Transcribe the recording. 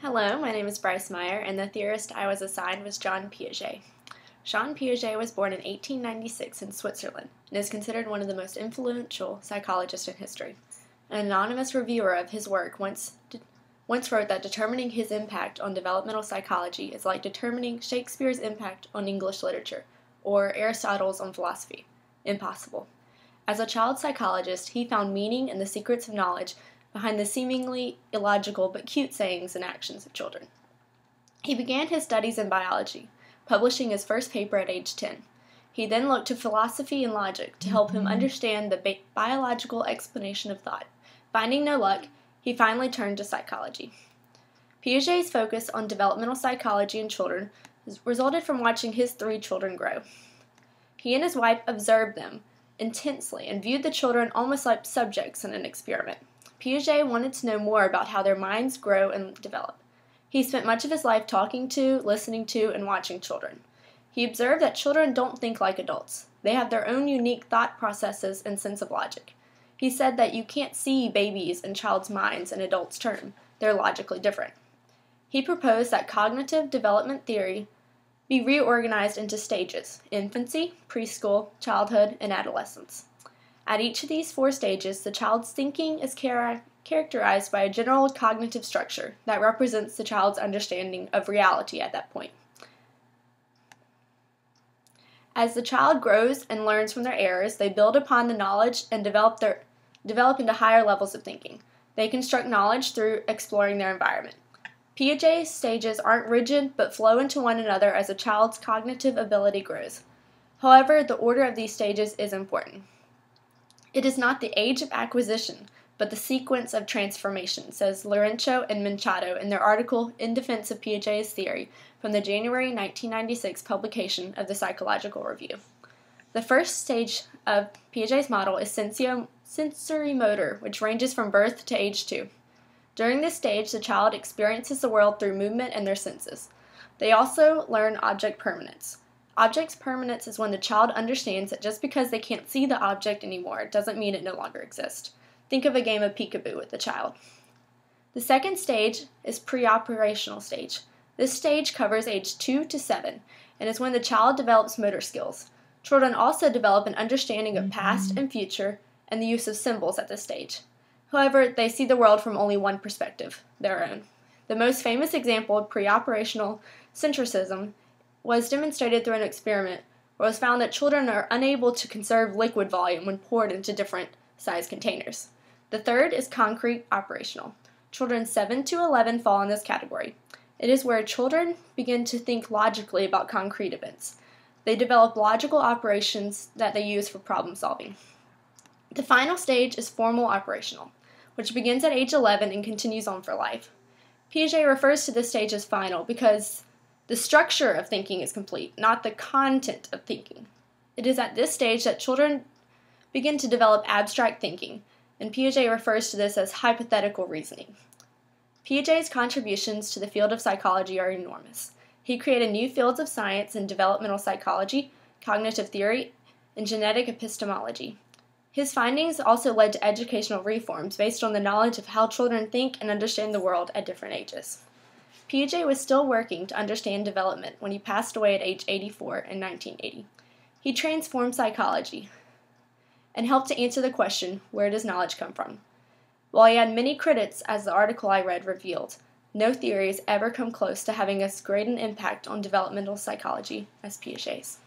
Hello, my name is Bryce Maier, and the theorist I was assigned was Jean Piaget. Jean Piaget was born in 1896 in Switzerland and is considered one of the most influential psychologists in history. An anonymous reviewer of his work once wrote that determining his impact on developmental psychology is like determining Shakespeare's impact on English literature or Aristotle's on philosophy. Impossible. As a child psychologist, he found meaning in the secrets of knowledge behind the seemingly illogical but cute sayings and actions of children. He began his studies in biology, publishing his first paper at age 10. He then looked to philosophy and logic to help him understand the biological explanation of thought. Finding no luck, he finally turned to psychology. Piaget's focus on developmental psychology in children resulted from watching his 3 children grow. He and his wife observed them intensely and viewed the children almost like subjects in an experiment. Piaget wanted to know more about how their minds grow and develop. He spent much of his life talking to, listening to, and watching children. He observed that children don't think like adults. They have their own unique thought processes and sense of logic. He said that you can't see babies and child's minds in adults' terms. They're logically different. He proposed that cognitive development theory be reorganized into stages: infancy, preschool, childhood, and adolescence. At each of these 4 stages, the child's thinking is characterized by a general cognitive structure that represents the child's understanding of reality at that point. As the child grows and learns from their errors, they build upon the knowledge and develop into higher levels of thinking. They construct knowledge through exploring their environment. Piaget's stages aren't rigid but flow into one another as a child's cognitive ability grows. However, the order of these stages is important. It is not the age of acquisition, but the sequence of transformation, says Lorenzo and Machado in their article In Defense of Piaget's Theory from the January 1996 publication of the Psychological Review. The first stage of Piaget's model is sensory-motor, which ranges from birth to age 2. During this stage, the child experiences the world through movement and their senses. They also learn object permanence. Object permanence is when the child understands that just because they can't see the object anymore doesn't mean it no longer exists. Think of a game of peekaboo with the child. The second stage is pre-operational stage. This stage covers age 2 to 7 and is when the child develops motor skills. Children also develop an understanding of past and future and the use of symbols at this stage. However, they see the world from only one perspective, their own. The most famous example of pre-operational centricism was demonstrated through an experiment where it was found that children are unable to conserve liquid volume when poured into different size containers. The third is concrete operational. Children 7 to 11 fall in this category. It is where children begin to think logically about concrete events. They develop logical operations that they use for problem solving. The final stage is formal operational, which begins at age 11 and continues on for life. Piaget refers to this stage as final because the structure of thinking is complete, not the content of thinking. It is at this stage that children begin to develop abstract thinking, and Piaget refers to this as hypothetical reasoning. Piaget's contributions to the field of psychology are enormous. He created new fields of science in developmental psychology, cognitive theory, and genetic epistemology. His findings also led to educational reforms based on the knowledge of how children think and understand the world at different ages. Piaget was still working to understand development when he passed away at age 84 in 1980. He transformed psychology and helped to answer the question, where does knowledge come from? While he had many critics, as the article I read revealed, no theory has ever come close to having as great an impact on developmental psychology as Piaget's.